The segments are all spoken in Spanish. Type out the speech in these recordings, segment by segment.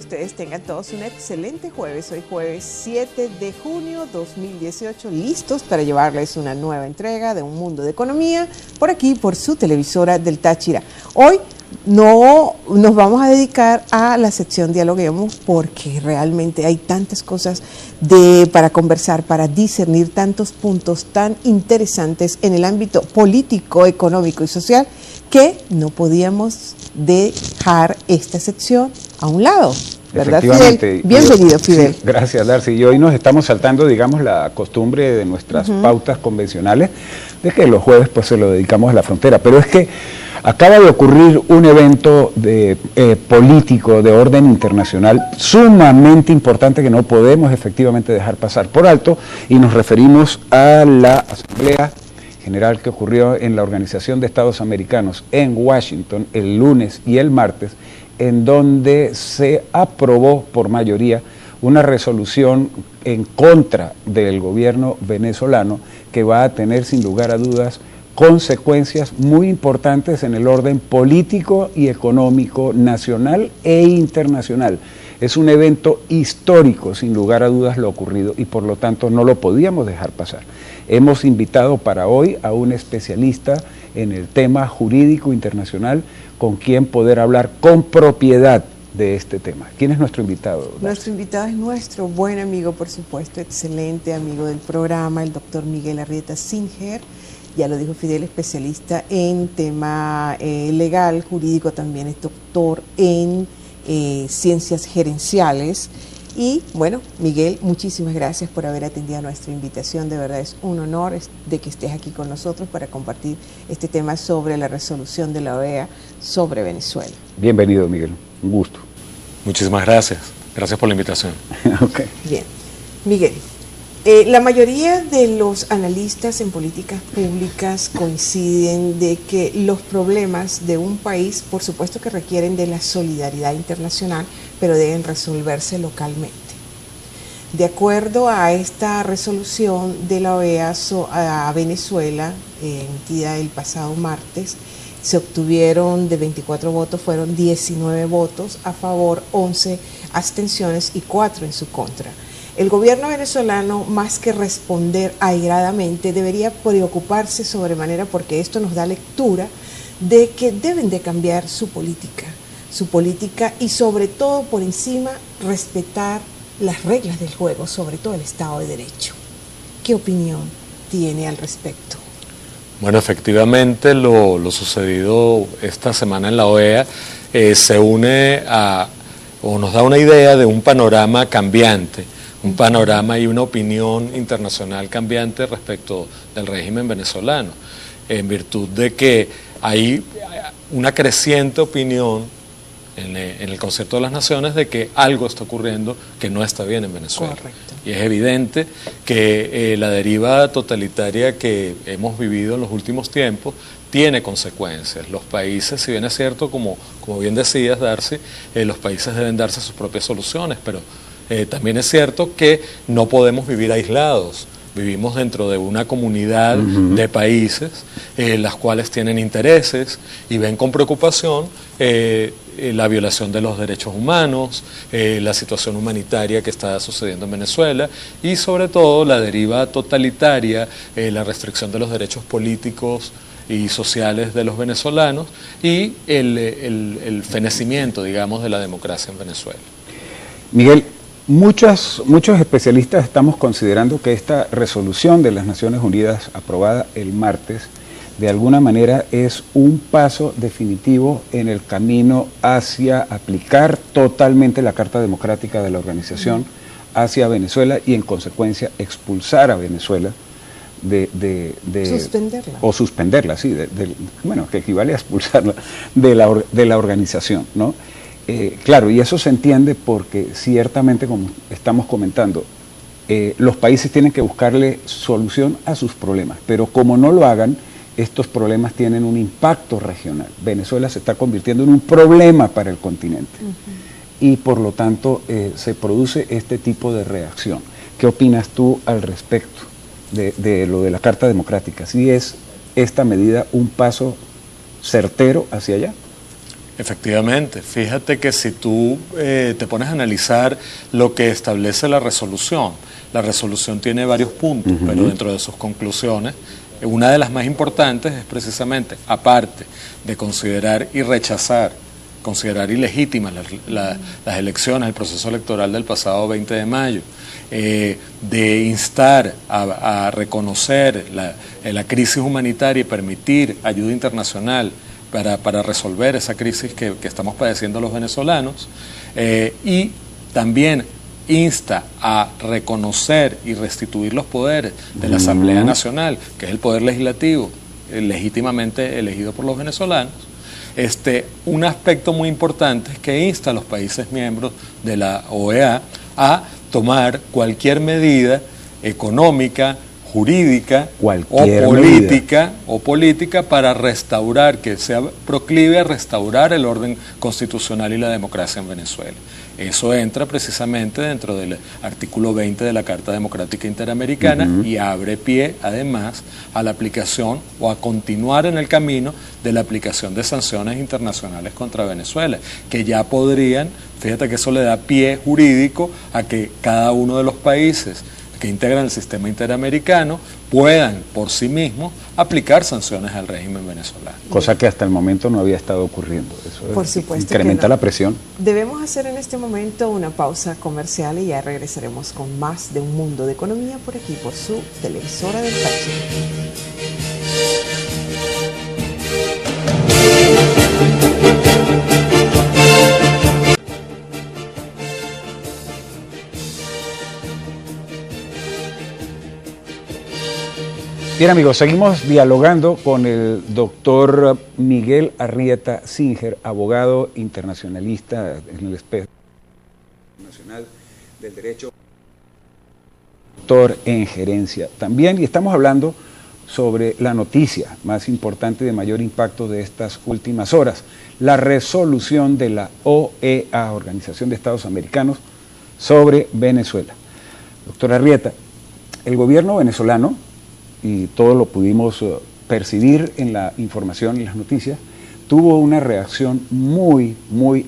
ustedes tengan todos un excelente jueves. Hoy jueves 7 de junio 2018, listos para llevarles una nueva entrega de Un Mundo de Economía, por aquí, por su televisora del Táchira. Hoy no nos vamos a dedicar a la sección Dialoguemos porque realmente hay tantas cosas para conversar, para discernir tantos puntos tan interesantes en el ámbito político, económico y social que no podíamos dejar esta sección a un lado. ¿Verdad, Fidel? Bienvenido, Fidel. Sí, gracias, Darcy. Y hoy nos estamos saltando, digamos, la costumbre de nuestras pautas convencionales, de que los jueves pues se lo dedicamos a la frontera. Pero es que acaba de ocurrir un evento político de orden internacional sumamente importante que no podemos efectivamente dejar pasar por alto, y nos referimos a la Asamblea General que ocurrió en la Organización de Estados Americanos en Washington el lunes y el martes, en donde se aprobó por mayoría una resolución en contra del gobierno venezolano que va a tener sin lugar a dudas consecuencias muy importantes en el orden político y económico nacional e internacional. Es un evento histórico, sin lugar a dudas, lo ocurrido, y por lo tanto no lo podíamos dejar pasar. Hemos invitado para hoy a un especialista en el tema jurídico internacional con quien poder hablar con propiedad de este tema. ¿Quién es nuestro invitado? Nuestro invitado es nuestro buen amigo, por supuesto, excelente amigo del programa, el doctor Miguel Arrieta Singer. Ya lo dijo Fidel, especialista en tema legal, jurídico, también es doctor en ciencias gerenciales. Y bueno, Miguel, muchísimas gracias por haber atendido a nuestra invitación. De verdad es un honor de que estés aquí con nosotros para compartir este tema sobre la resolución de la OEA sobre Venezuela. Bienvenido, Miguel. Un gusto. Muchísimas gracias. Gracias por la invitación. Okay. Bien. Miguel, la mayoría de los analistas en políticas públicas coinciden de que los problemas de un país, por supuesto que requieren de la solidaridad internacional, pero deben resolverse localmente. De acuerdo a esta resolución de la OEA a Venezuela, emitida el pasado martes, se obtuvieron de 24 votos, fueron 19 votos a favor, 11 abstenciones y 4 en su contra. El gobierno venezolano, más que responder airadamente, debería preocuparse sobremanera, porque esto nos da lectura de que deben de cambiar su política y sobre todo por encima respetar las reglas del juego, sobre todo el Estado de Derecho. ¿Qué opinión tiene al respecto? Bueno, efectivamente lo sucedido esta semana en la OEA se une o nos da una idea de un panorama cambiante, un panorama y una opinión internacional cambiante respecto del régimen venezolano, en virtud de que hay una creciente opinión en el concepto de las naciones de que algo está ocurriendo que no está bien en Venezuela. Correcto. Y es evidente que la deriva totalitaria que hemos vivido en los últimos tiempos tiene consecuencias. Los países, si bien es cierto, como bien decías, Darcy, los países deben darse sus propias soluciones, pero también es cierto que no podemos vivir aislados. Vivimos dentro de una comunidad de países, las cuales tienen intereses y ven con preocupación la violación de los derechos humanos, la situación humanitaria que está sucediendo en Venezuela y sobre todo la deriva totalitaria, la restricción de los derechos políticos y sociales de los venezolanos y el fenecimiento, digamos, de la democracia en Venezuela. Miguel, muchos especialistas estamos considerando que esta resolución de las Naciones Unidas aprobada el martes de alguna manera es un paso definitivo en el camino hacia aplicar totalmente la Carta Democrática de la organización hacia Venezuela y en consecuencia expulsar a Venezuela suspenderla. O suspenderla, sí, bueno, que equivale a expulsarla de la organización, ¿no? Claro, y eso se entiende porque ciertamente, como estamos comentando, los países tienen que buscarle solución a sus problemas, pero como no lo hagan, estos problemas tienen un impacto regional. Venezuela se está convirtiendo en un problema para el continente y por lo tanto se produce este tipo de reacción. ¿Qué opinas tú al respecto de lo de la Carta Democrática? ¿Sí es esta medida un paso certero hacia allá? Efectivamente, fíjate que si tú te pones a analizar lo que establece la resolución tiene varios puntos, pero dentro de sus conclusiones, una de las más importantes es precisamente, aparte de considerar y rechazar, considerar ilegítimas las elecciones, el proceso electoral del pasado 20 de mayo, de instar a reconocer la crisis humanitaria y permitir ayuda internacional para resolver esa crisis que estamos padeciendo los venezolanos, y también insta a reconocer y restituir los poderes de la Asamblea Nacional, que es el poder legislativo legítimamente elegido por los venezolanos. Un aspecto muy importante es que insta a los países miembros de la OEA a tomar cualquier medida económica, jurídica o política para restaurar, que sea proclive a restaurar el orden constitucional y la democracia en Venezuela. Eso entra precisamente dentro del artículo 20 de la Carta Democrática Interamericana y abre pie, además, a la aplicación o a continuar en el camino de la aplicación de sanciones internacionales contra Venezuela, que ya podrían, fíjate que eso le da pie jurídico a que cada uno de los países que integran el sistema interamericano puedan por sí mismos aplicar sanciones al régimen venezolano. Cosa que hasta el momento no había estado ocurriendo. Eso por supuesto incrementa que no. La presión. Debemos hacer en este momento una pausa comercial y ya regresaremos con más de Un Mundo de Economía por aquí, por su televisora del país. Bien, amigos, seguimos dialogando con el doctor Miguel Arrieta Singer, abogado internacionalista en el espectro nacional del derecho, doctor en gerencia también, y estamos hablando sobre la noticia más importante y de mayor impacto de estas últimas horas, la resolución de la OEA, Organización de Estados Americanos, sobre Venezuela. Doctor Arrieta, el gobierno venezolano, y todo lo pudimos percibir en la información y las noticias, tuvo una reacción muy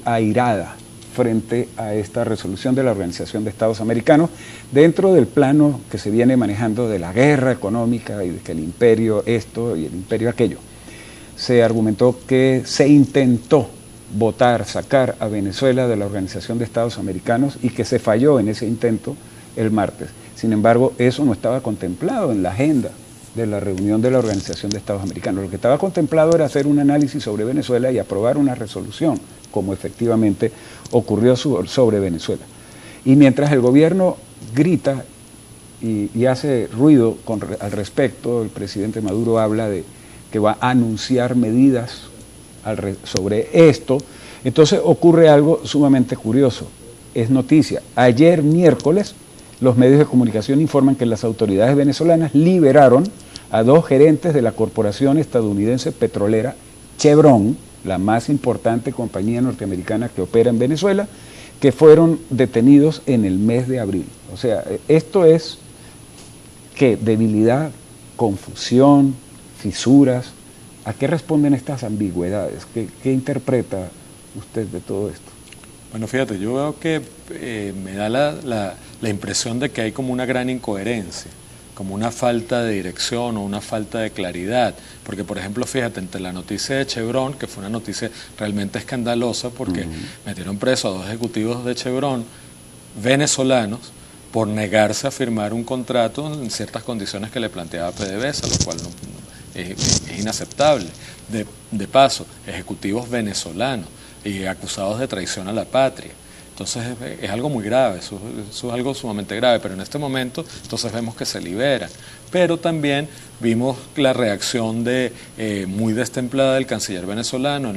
airada frente a esta resolución de la Organización de Estados Americanos dentro del plano que se viene manejando de la guerra económica y de que el imperio esto y el imperio aquello. Se argumentó que se intentó sacar a Venezuela de la Organización de Estados Americanos y que se falló en ese intento el martes. Sin embargo, eso no estaba contemplado en la agenda de la reunión de la Organización de Estados Americanos. Lo que estaba contemplado era hacer un análisis sobre Venezuela y aprobar una resolución, como efectivamente ocurrió sobre Venezuela. Y mientras el gobierno grita y hace ruido al respecto, el presidente Maduro habla de que va a anunciar medidas sobre esto, entonces ocurre algo sumamente curioso. Es noticia. Ayer miércoles, los medios de comunicación informan que las autoridades venezolanas liberaron a 2 gerentes de la corporación estadounidense petrolera Chevron, la más importante compañía norteamericana que opera en Venezuela, que fueron detenidos en el mes de abril. O sea, esto es que debilidad, confusión, fisuras. ¿A qué responden estas ambigüedades? ¿Qué interpreta usted de todo esto? Bueno, fíjate, yo veo que me da la impresión de que hay como una gran incoherencia, como una falta de dirección o una falta de claridad. Porque, por ejemplo, fíjate, entre la noticia de Chevron, que fue una noticia realmente escandalosa porque metieron preso a 2 ejecutivos de Chevron venezolanos por negarse a firmar un contrato en ciertas condiciones que le planteaba PDVSA, lo cual es inaceptable. De paso, ejecutivos venezolanos y acusados de traición a la patria. Entonces es algo muy grave, eso es algo sumamente grave, pero en este momento entonces vemos que se liberan. Pero también vimos la reacción muy destemplada del canciller venezolano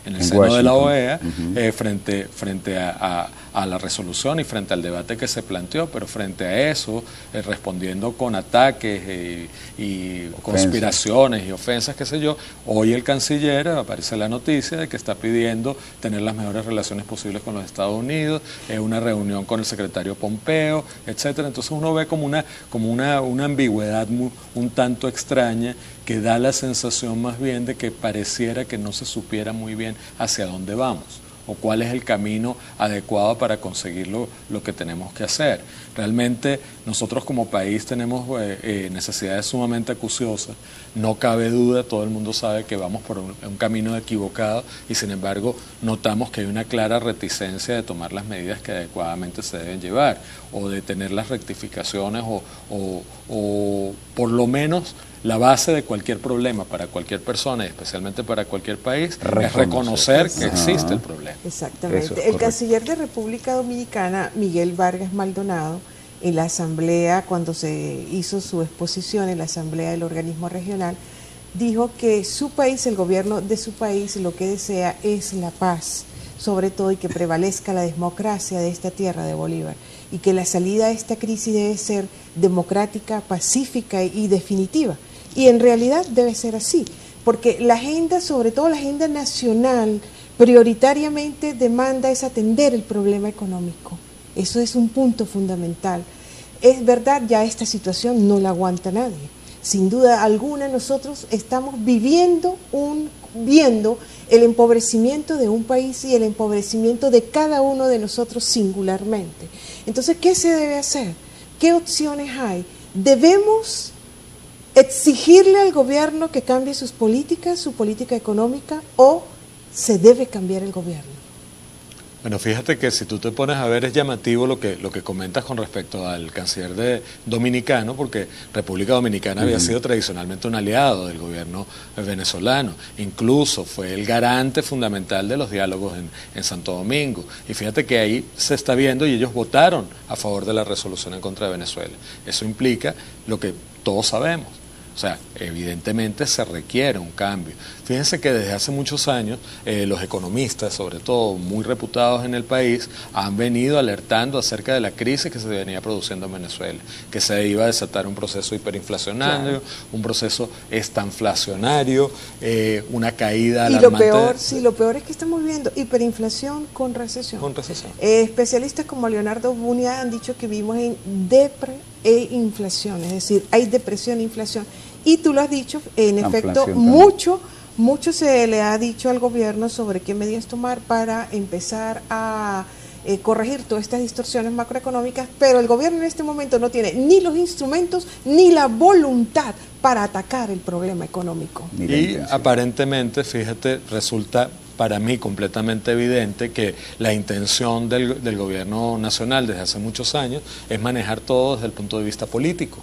en el En seno de la Washington. OEA, frente a la resolución y frente al debate que se planteó, pero frente a eso, respondiendo con ataques y conspiraciones y ofensas, qué sé yo, hoy el canciller, aparece la noticia de que está pidiendo tener las mejores relaciones posibles con los Estados Unidos, una reunión con el secretario Pompeo, etcétera. Entonces uno ve como una ambigüedad un tanto extraña, que da la sensación más bien de que pareciera que no se supiera muy bien hacia dónde vamos o cuál es el camino adecuado para conseguir lo que tenemos que hacer. Realmente nosotros como país tenemos necesidades sumamente acuciosas, no cabe duda, todo el mundo sabe que vamos por un camino equivocado y sin embargo notamos que hay una clara reticencia de tomar las medidas que adecuadamente se deben llevar o de tener las rectificaciones o por lo menos la base de cualquier problema para cualquier persona y especialmente para cualquier país es reconocer que existe el problema. Exactamente. El canciller de República Dominicana, Miguel Vargas Maldonado, en la asamblea, cuando se hizo su exposición en la asamblea del organismo regional, dijo que su país, el gobierno de su país, lo que desea es la paz, sobre todo, y que prevalezca la democracia de esta tierra de Bolívar, y que la salida a esta crisis debe ser democrática, pacífica y definitiva. Y en realidad debe ser así, porque la agenda, sobre todo la agenda nacional, prioritariamente demanda es atender el problema económico. Eso es un punto fundamental. Es verdad, ya esta situación no la aguanta nadie. Sin duda alguna nosotros estamos viendo el empobrecimiento de un país y el empobrecimiento de cada uno de nosotros singularmente. Entonces, ¿qué se debe hacer? ¿Qué opciones hay? Debemos exigirle al gobierno que cambie sus políticas, su política económica, o se debe cambiar el gobierno. Bueno, fíjate que si tú te pones a ver es llamativo lo que comentas con respecto al canciller dominicano, porque República Dominicana había sido tradicionalmente un aliado del gobierno venezolano, incluso fue el garante fundamental de los diálogos en Santo Domingo, y fíjate que ahí se está viendo y ellos votaron a favor de la resolución en contra de Venezuela. Eso implica lo que todos sabemos. O sea, evidentemente se requiere un cambio. Fíjense que desde hace muchos años los economistas, sobre todo muy reputados en el país, han venido alertando acerca de la crisis que se venía produciendo en Venezuela, que se iba a desatar un proceso hiperinflacionario, un proceso estanflacionario, una caída alarmante. Y lo peor es que estamos viendo hiperinflación con recesión. Con recesión. Especialistas como Leonardo Bunia han dicho que vivimos en depre e inflación, es decir, hay depresión e inflación. Y tú lo has dicho, en efecto, mucho se le ha dicho al gobierno sobre qué medidas tomar para empezar a corregir todas estas distorsiones macroeconómicas, pero el gobierno en este momento no tiene ni los instrumentos ni la voluntad para atacar el problema económico. Y aparentemente, fíjate, resulta para mí completamente evidente que la intención del gobierno nacional desde hace muchos años es manejar todo desde el punto de vista político.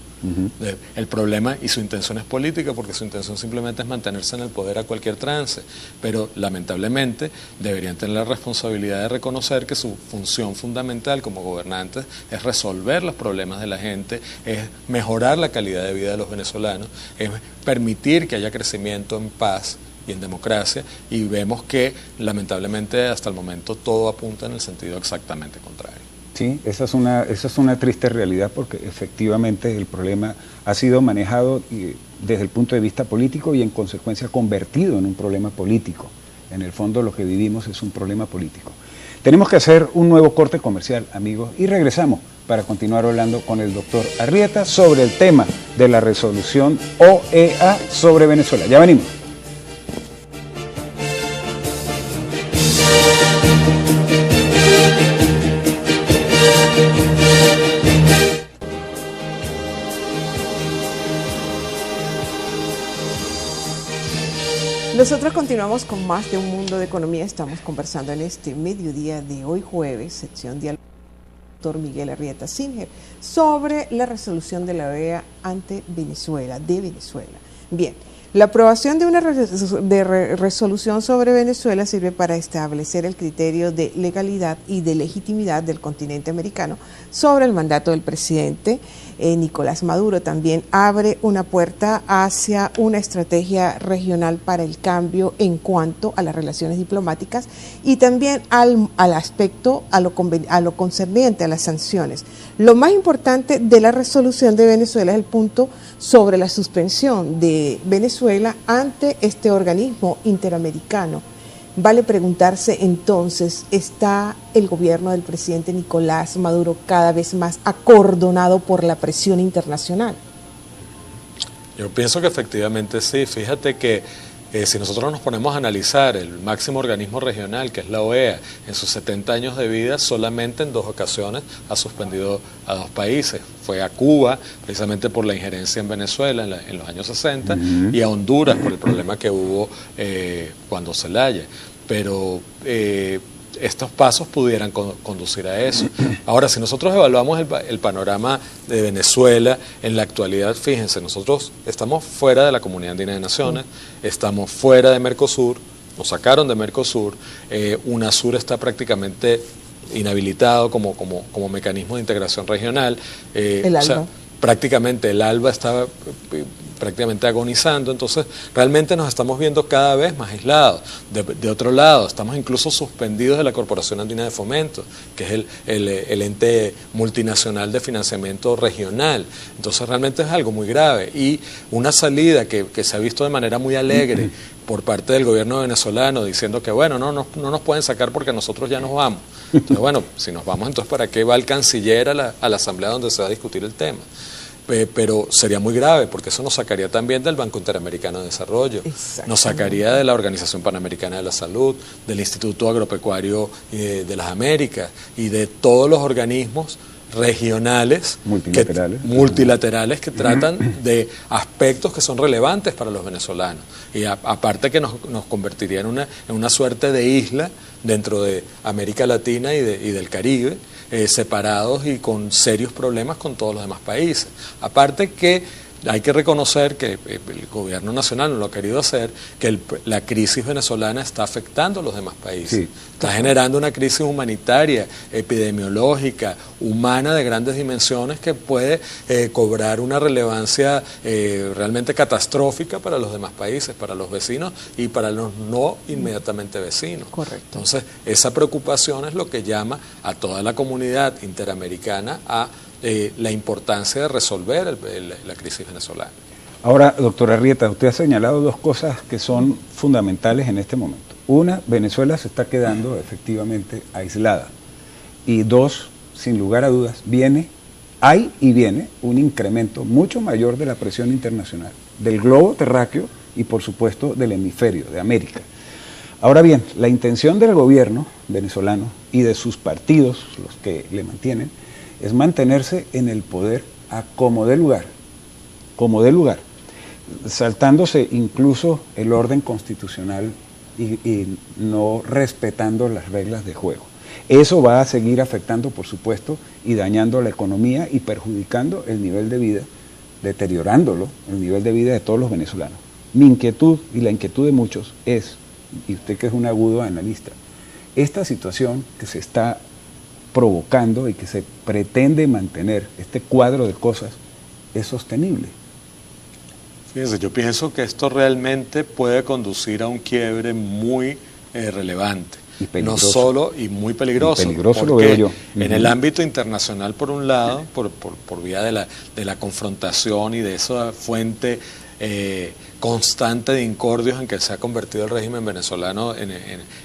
El problema, y su intención es política, porque su intención simplemente es mantenerse en el poder a cualquier trance, pero lamentablemente deberían tener la responsabilidad de reconocer que su función fundamental como gobernantes es resolver los problemas de la gente, es mejorar la calidad de vida de los venezolanos, es permitir que haya crecimiento en paz y en democracia, y vemos que lamentablemente hasta el momento todo apunta en el sentido exactamente contrario. Sí, esa es una triste realidad, porque efectivamente el problema ha sido manejado desde el punto de vista político y en consecuencia convertido en un problema político. En el fondo lo que vivimos es un problema político. Tenemos que hacer un nuevo corte comercial, amigos, y regresamos para continuar hablando con el doctor Arrieta sobre el tema de la resolución OEA sobre Venezuela. Ya venimos. Nosotros continuamos con más de Un Mundo de Economía. Estamos conversando en este mediodía de hoy jueves, sección diálogo, doctor Miguel Arrieta Singer, sobre la resolución de la OEA ante Venezuela, de Venezuela. Bien, La aprobación de una resolución sobre Venezuela sirve para establecer el criterio de legalidad y de legitimidad del continente americano sobre el mandato del presidente Nicolás Maduro. También abre una puerta hacia una estrategia regional para el cambio en cuanto a las relaciones diplomáticas y también al aspecto, a lo concerniente a las sanciones. Lo más importante de la resolución de Venezuela es el punto sobre la suspensión de Venezuela ante este organismo interamericano. Vale preguntarse entonces, ¿está el gobierno del presidente Nicolás Maduro cada vez más acordonado por la presión internacional? Yo pienso que efectivamente sí. Fíjate que si nosotros nos ponemos a analizar el máximo organismo regional, que es la OEA, en sus 70 años de vida, solamente en 2 ocasiones ha suspendido a 2 países. Fue a Cuba, precisamente por la injerencia en Venezuela en los años 60, y a Honduras por el problema que hubo cuando Zelaya. Pero estos pasos pudieran conducir a eso. Ahora, si nosotros evaluamos el panorama de Venezuela en la actualidad, fíjense, nosotros estamos fuera de la Comunidad Andina de Naciones, estamos fuera de Mercosur, nos sacaron de Mercosur, UNASUR está prácticamente inhabilitado como mecanismo de integración regional. El ALBA. O sea, prácticamente el ALBA estaba prácticamente agonizando, entonces realmente nos estamos viendo cada vez más aislados. De otro lado, estamos incluso suspendidos de la Corporación Andina de Fomento, que es el ente multinacional de financiamiento regional. Entonces realmente es algo muy grave y una salida que se ha visto de manera muy alegre por parte del gobierno venezolano diciendo que bueno, no nos pueden sacar porque nosotros ya nos vamos. Entonces bueno, si nos vamos, entonces ¿para qué va el canciller a la asamblea donde se va a discutir el tema? Pero sería muy grave porque eso nos sacaría también del Banco Interamericano de Desarrollo, nos sacaría de la Organización Panamericana de la Salud, del Instituto Agropecuario de las Américas y de todos los organismos regionales, multilaterales que tratan de aspectos que son relevantes para los venezolanos. Y aparte que nos convertiría en una suerte de isla dentro de América Latina y del Caribe, separados y con serios problemas con todos los demás países. Aparte que hay que reconocer que el gobierno nacional no lo ha querido hacer, que la crisis venezolana está afectando a los demás países. Sí. Está generando una crisis humanitaria, epidemiológica, humana de grandes dimensiones que puede cobrar una relevancia realmente catastrófica para los demás países, para los vecinos y para los no inmediatamente vecinos. Correcto. Entonces, esa preocupación es lo que llama a toda la comunidad interamericana a la importancia de resolver la crisis venezolana. Ahora, doctora Arrieta, usted ha señalado 2 cosas que son fundamentales en este momento. Una, Venezuela se está quedando efectivamente aislada. Y 2, sin lugar a dudas, hay un incremento mucho mayor de la presión internacional, del globo terráqueo y por supuesto del hemisferio, de América. Ahora bien, la intención del gobierno venezolano y de sus partidos, los que le mantienen, es mantenerse en el poder a como dé lugar, saltándose incluso el orden constitucional y no respetando las reglas de juego. Eso va a seguir afectando, por supuesto, y dañando la economía y perjudicando el nivel de vida, deteriorándolo, el nivel de vida de todos los venezolanos. Mi inquietud y la inquietud de muchos es, y usted que es un agudo analista, esta situación que se está provocando y que se pretende mantener, este cuadro de cosas, es sostenible. Fíjense, yo pienso que esto realmente puede conducir a un quiebre muy relevante. Y peligroso. No solo, y muy peligroso. Y peligroso lo veo yo. En el ámbito internacional, por un lado, por vía de la confrontación y de esa fuente constante de incordios en que se ha convertido el régimen venezolano en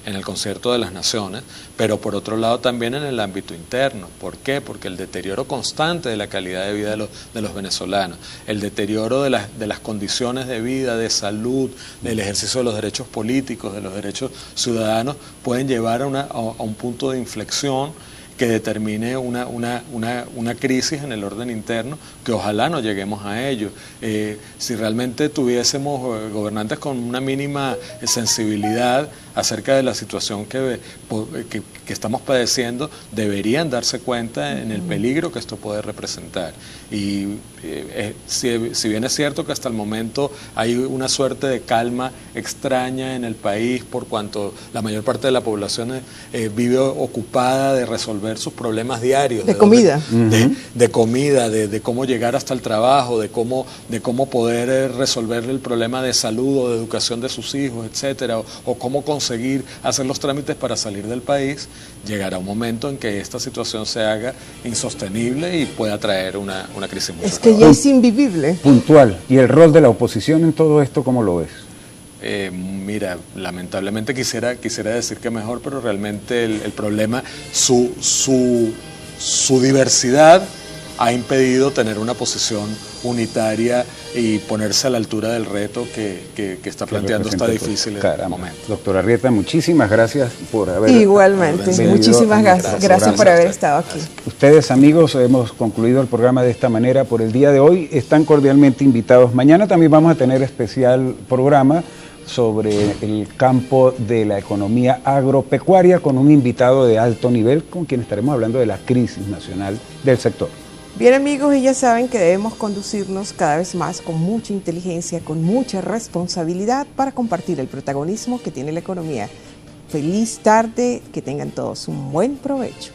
el concierto de las naciones, pero por otro lado también en el ámbito interno. ¿Por qué? Porque el deterioro constante de la calidad de vida de los venezolanos, el deterioro de las condiciones de vida, de salud, del ejercicio de los derechos políticos, de los derechos ciudadanos, pueden llevar a un punto de inflexión que determine una crisis en el orden interno, que ojalá no lleguemos a ello. Si realmente tuviésemos gobernantes con una mínima sensibilidad acerca de la situación que estamos padeciendo, deberían darse cuenta en el peligro que esto puede representar. Y si bien es cierto que hasta el momento hay una suerte de calma extraña en el país por cuanto la mayor parte de la población vive ocupada de resolver sus problemas diarios. De comida. De comida, de cómo llegar hasta el trabajo, de cómo poder resolver el problema de salud o de educación de sus hijos, etcétera, o cómo conseguir hacer los trámites para salir del país, llegará un momento en que esta situación se haga insostenible y pueda traer una crisis mucho Es que ya es invivible. Puntual. ¿Y el rol de la oposición en todo esto cómo lo ves? Mira, lamentablemente quisiera decir que mejor, pero realmente el problema, su diversidad ha impedido tener una posición unitaria y ponerse a la altura del reto que está planteando esta difícil momento. Doctora Arrieta, muchísimas gracias por haber Igualmente, muchísimas gracias por haber estado aquí. Ustedes, amigos, hemos concluido el programa de esta manera por el día de hoy. Están cordialmente invitados. Mañana también vamos a tener especial programa sobre el campo de la economía agropecuaria con un invitado de alto nivel con quien estaremos hablando de la crisis nacional del sector. Bien, amigos, y ya saben que debemos conducirnos cada vez más con mucha inteligencia, con mucha responsabilidad para compartir el protagonismo que tiene la economía. Feliz tarde, que tengan todos un buen provecho.